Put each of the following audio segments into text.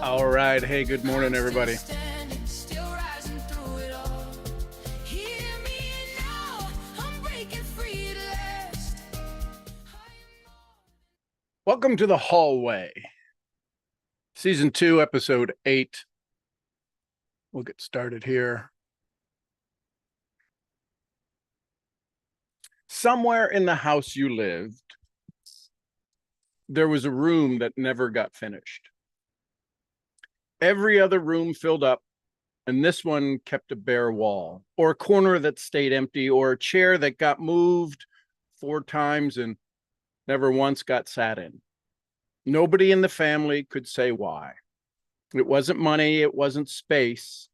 All right. Hey, good morning, everybody. Welcome to the hallway. Season 2, episode 8. We'll get started here. Somewhere in the house you lived, there was a room that never got finished. Every other room filled up, and this one kept a bare wall, or a corner that stayed empty, or a chair that got moved 4 times and never once got sat in. Nobody in the family could say why. It wasn't money, it wasn't space.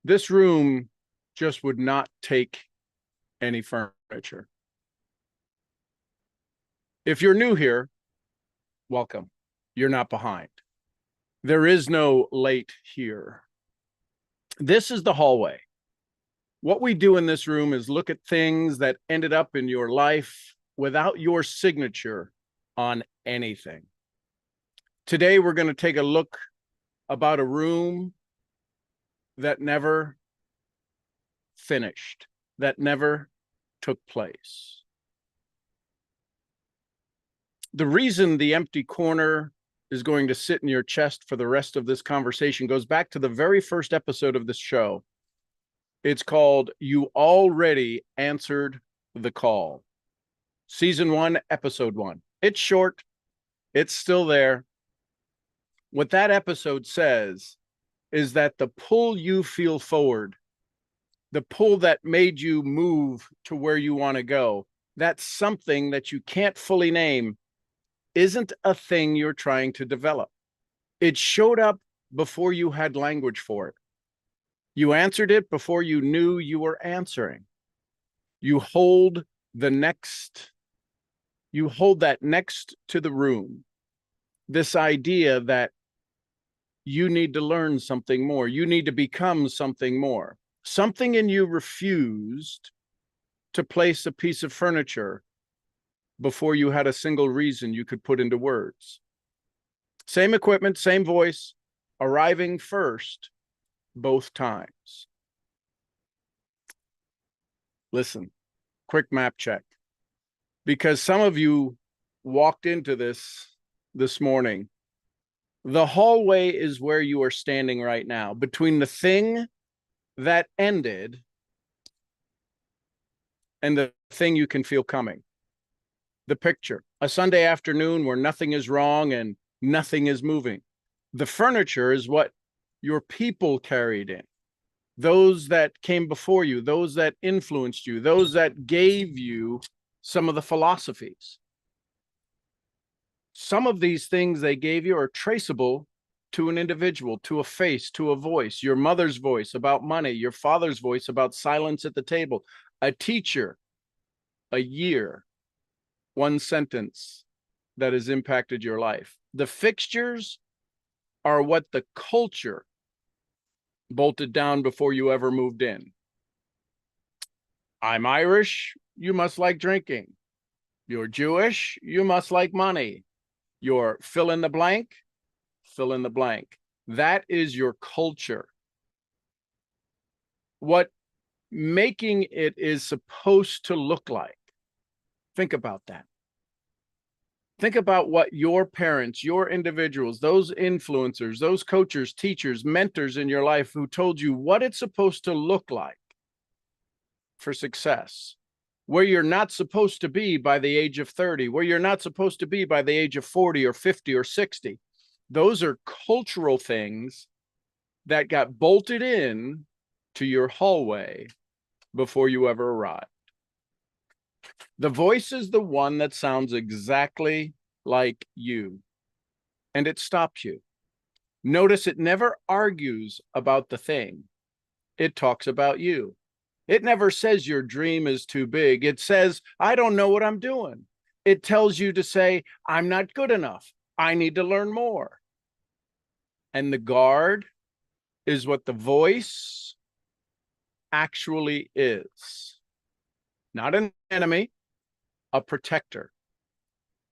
This room just would not take any furniture. If you're new here, welcome. You're not behind. There is no late here. This is the hallway. What we do in this room is look at things that ended up in your life without your signature on anything. Today, we're going to take a look about a room that never finished, that never took place. The reason the empty corner is going to sit in your chest for the rest of this conversation goes back to the very first episode of this show. It's called You Already Answered the Call. Season 1, episode 1. It's short. It's still there. What that episode says is that the pull you feel forward, the pull that made you move to where you want to go, that's something that you can't fully name, isn't a thing you're trying to develop. It showed up before you had language for it. You answered it before you knew you were answering. You hold that next to the room. This idea that you need to learn something more. You need to become something more. Something in you refused to place a piece of furniture before you had a single reason you could put into words. Same equipment, same voice, arriving first both times. Listen, quick map check. Because some of you walked into this morning. The hallway is where you are standing right now, between the thing that ended and the thing you can feel coming. The picture, a Sunday afternoon where nothing is wrong and nothing is moving. The furniture is what your people carried in. Those that came before you, those that influenced you, those that gave you some of the philosophies. Some of these things they gave you are traceable to an individual, to a face, to a voice. Your mother's voice about money, your father's voice about silence at the table, a teacher, a year, one sentence that has impacted your life. The fixtures are what the culture bolted down before you ever moved in. I'm Irish, you must like drinking. You're Jewish, you must like money. Your fill in the blank. That is your culture. What making it is supposed to look like. Think about that. Think about what your parents, your individuals, those influencers, those coaches, teachers, mentors in your life who told you what it's supposed to look like for success. Where you're not supposed to be by the age of 30, where you're not supposed to be by the age of 40 or 50 or 60. Those are cultural things that got bolted in to your hallway before you ever arrived. The voice is the one that sounds exactly like you, and it stops you. Notice it never argues about the thing. It talks about you. It never says your dream is too big. It says, I don't know what I'm doing. It tells you to say, I'm not good enough. I need to learn more. And the guard is what the voice actually is. Not an enemy, a protector.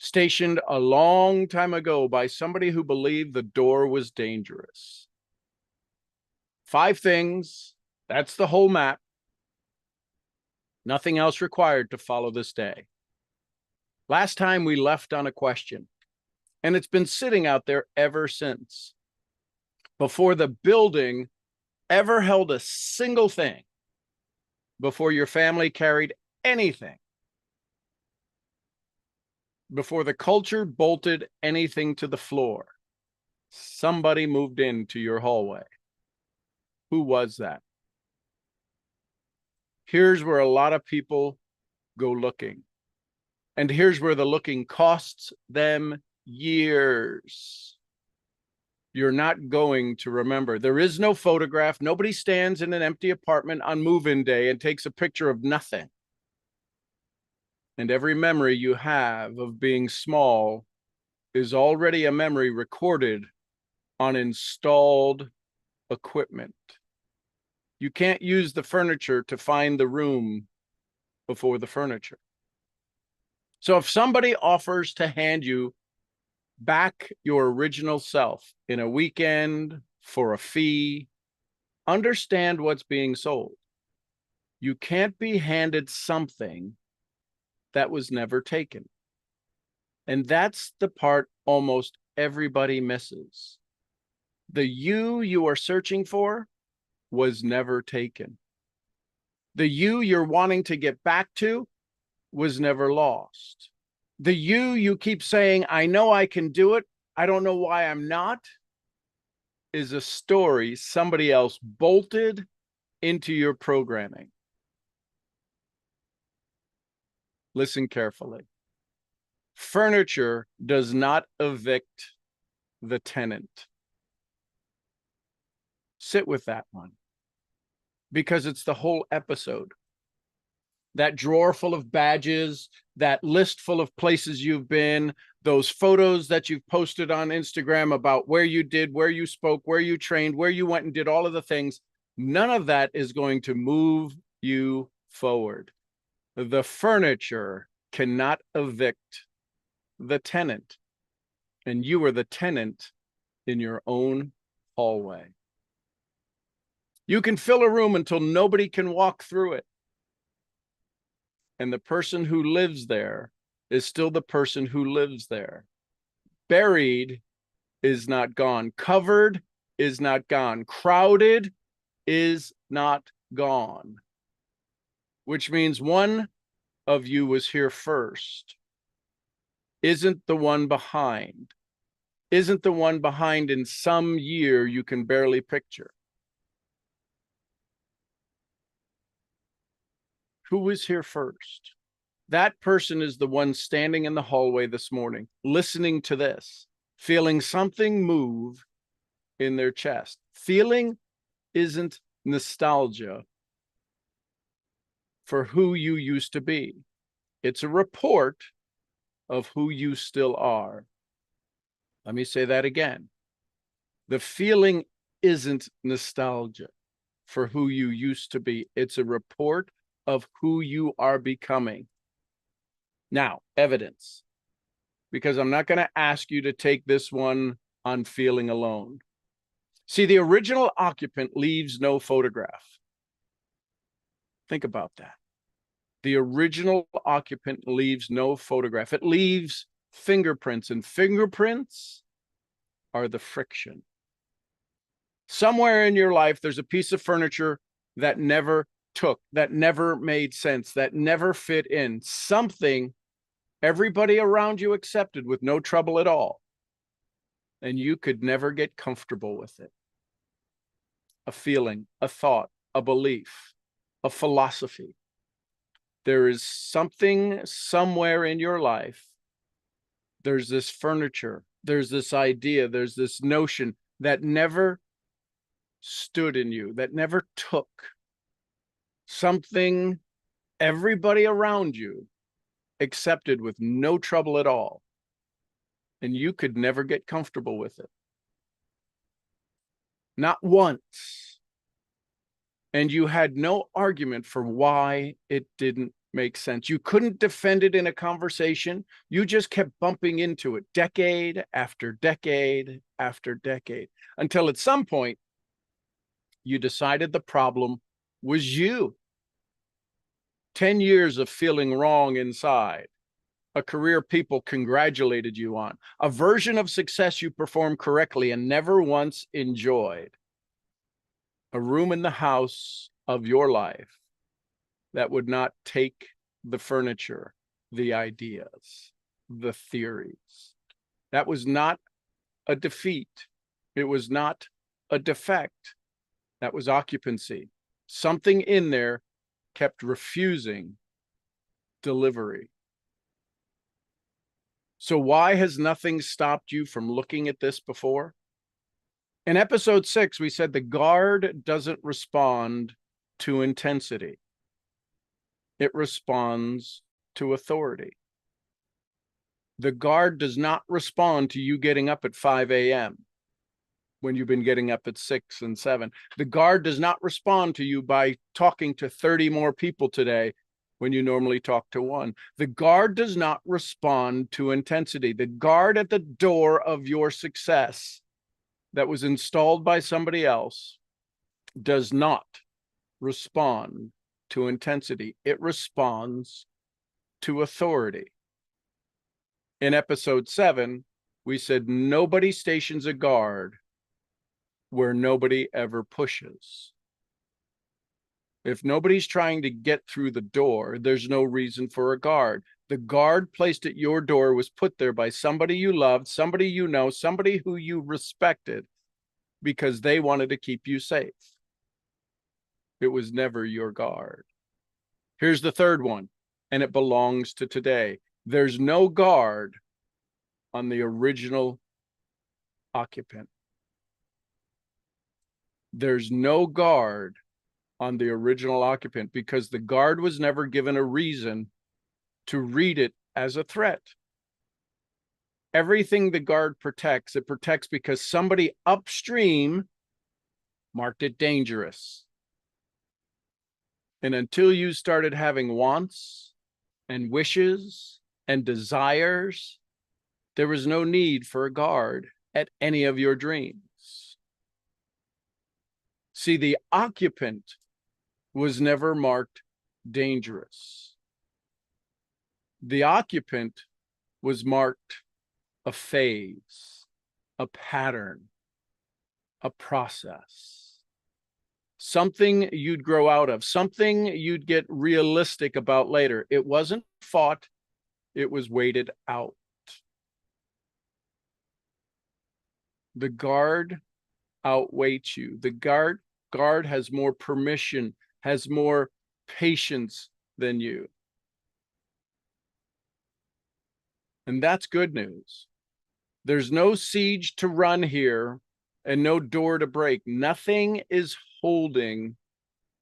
stationed a long time ago by somebody who believed the door was dangerous. 5 things, that's the whole map. Nothing else required to follow this day. Last time we left on a question, and it's been sitting out there ever since. Before the building ever held a single thing, before your family carried anything, before the culture bolted anything to the floor, somebody moved into your hallway. Who was that? Here's where a lot of people go looking. And here's where the looking costs them years. You're not going to remember. There is no photograph. Nobody stands in an empty apartment on move-in day and takes a picture of nothing. And every memory you have of being small is already a memory recorded on installed equipment. You can't use the furniture to find the room before the furniture. So if somebody offers to hand you back your original self in a weekend for a fee, understand what's being sold. You can't be handed something that was never taken. And that's the part almost everybody misses. The you are searching for was never taken. The you're wanting to get back to was never lost. The you keep saying, I know I can do it, I don't know why I'm not, is a story somebody else bolted into your programming. Listen carefully. Furniture does not evict the tenant. Sit with that one, because it's the whole episode. That drawer full of badges, that list full of places you've been, those photos that you've posted on Instagram about where you did, where you spoke, where you trained, where you went and did all of the things, none of that is going to move you forward. The furniture cannot evict the tenant, and you are the tenant in your own hallway. You can fill a room until nobody can walk through it. And the person who lives there is still the person who lives there. Buried is not gone. Covered is not gone. Crowded is not gone. Which means one of you was here first. Isn't the one behind. Isn't the one behind in some year you can barely picture. Who was here first? That person is the one standing in the hallway this morning, listening to this, feeling something move in their chest. Feeling isn't nostalgia for who you used to be. It's a report of who you still are. Let me say that again. The feeling isn't nostalgia for who you used to be. It's a report of who you are becoming. Now, evidence, because I'm not going to ask you to take this one on feeling alone. See, the original occupant leaves no photograph. Think about that. The original occupant leaves no photograph. It leaves fingerprints, and fingerprints are the friction. Somewhere in your life, there's a piece of furniture that never took, that never made sense, that never fit in. Something everybody around you accepted with no trouble at all, and you could never get comfortable with it. A feeling, a thought, a belief, a philosophy. There is something somewhere in your life. There's this furniture, there's this idea, there's this notion that never stood in you, that never took. Something everybody around you accepted with no trouble at all, and you could never get comfortable with it. Not once. And you had no argument for why it didn't make sense. You couldn't defend it in a conversation. You just kept bumping into it decade after decade after decade until at some point you decided the problem was you. 10 years of feeling wrong inside, a career people congratulated you on, a version of success you performed correctly and never once enjoyed, a room in the house of your life that would not take the furniture, the ideas, the theories. That was not a defeat. It was not a defect. That was occupancy. Something in there kept refusing delivery. So why has nothing stopped you from looking at this before? In episode 6, we said the guard doesn't respond to intensity. It responds to authority. The guard does not respond to you getting up at 5 a.m. when you've been getting up at 6 and 7. The guard does not respond to you by talking to 30 more people today when you normally talk to one. The guard does not respond to intensity. The guard at the door of your success that was installed by somebody else does not respond to intensity. It responds to authority. In episode 7, we said nobody stations a guard where nobody ever pushes. If nobody's trying to get through the door, there's no reason for a guard. The guard placed at your door was put there by somebody you loved, somebody you know, somebody who you respected, because they wanted to keep you safe. It was never your guard. Here's the third one, and it belongs to today. There's no guard on the original occupant. There's no guard on the original occupant because the guard was never given a reason to read it as a threat. Everything the guard protects, it protects because somebody upstream marked it dangerous. And until you started having wants and wishes and desires, there was no need for a guard at any of your dreams. See, the occupant was never marked dangerous. The occupant was marked a phase, a pattern, a process, something you'd grow out of, something you'd get realistic about later. It wasn't fought, it was waited out. The guard outweighs you. The guard has more permission, has more patience than you. And that's good news. There's no siege to run here and no door to break. Nothing is holding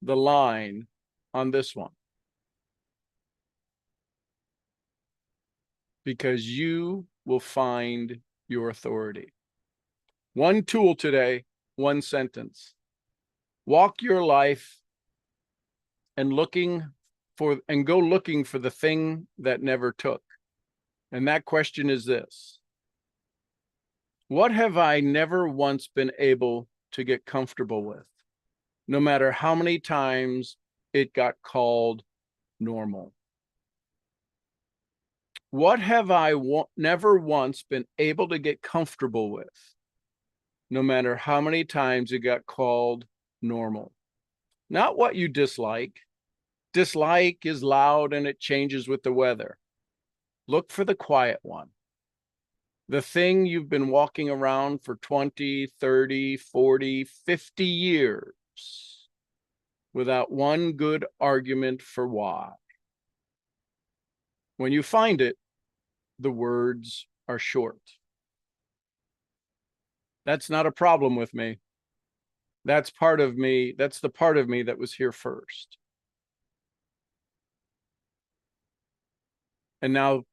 the line on this one. Because you will find your authority. One tool today, one sentence. Walk your life and go looking for the thing that never took. And that question is this: what have I never once been able to get comfortable with, no matter how many times it got called normal? What have I never once been able to get comfortable with, no matter how many times it got called normal? Not what you dislike. Dislike is loud and it changes with the weather. Look for the quiet one. The thing you've been walking around for 20, 30, 40, 50 years without one good argument for why. When you find it, the words are short. That's not a problem with me. That's part of me. That's the part of me that was here first. And now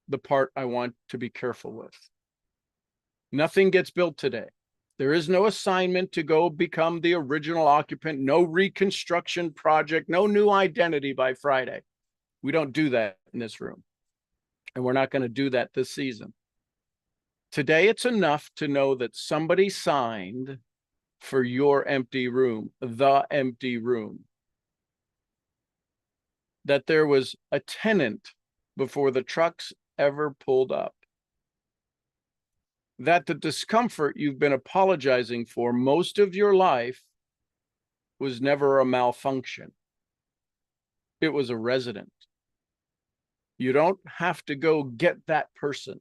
the part I want to be careful with. Nothing gets built today. There is no assignment to go become the original occupant, no reconstruction project, no new identity by Friday. We don't do that in this room. And we're not going to do that this season. Today, it's enough to know that somebody signed for your empty room, the empty room. That there was a tenant before the trucks ever pulled up. That the discomfort you've been apologizing for most of your life was never a malfunction. It was a resident. You don't have to go get that person.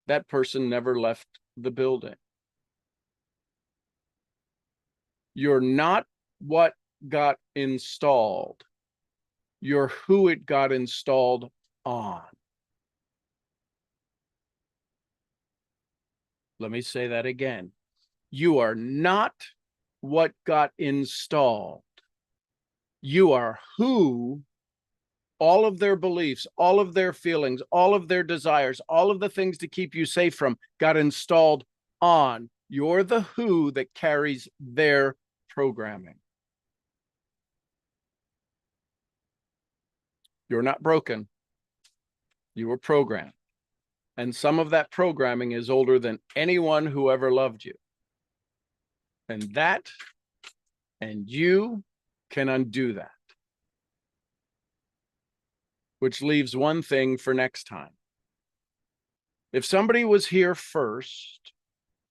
That person never left the building. You're not what got installed. You're who it got installed on. Let me say that again. You are not what got installed. You are who all of their beliefs, all of their feelings, all of their desires, all of the things to keep you safe from got installed on. You're the who that carries their programming. You're not broken. You were programmed. And some of that programming is older than anyone who ever loved you. And that, and you can undo that. Which leaves one thing for next time. If somebody was here first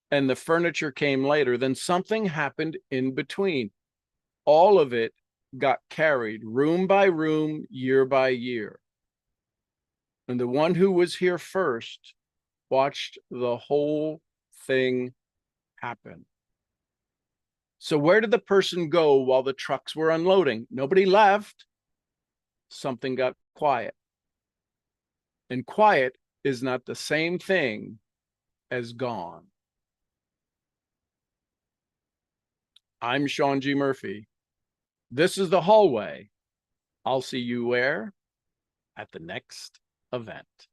and the furniture came later, then something happened in between. All of it got carried room by room, year by year. And the one who was here first watched the whole thing happen. So where did the person go while the trucks were unloading? Nobody left. Something got quiet. And quiet is not the same thing as gone. I'm Sean G. Murphy. This is The Hallway. I'll see you where? At the next event.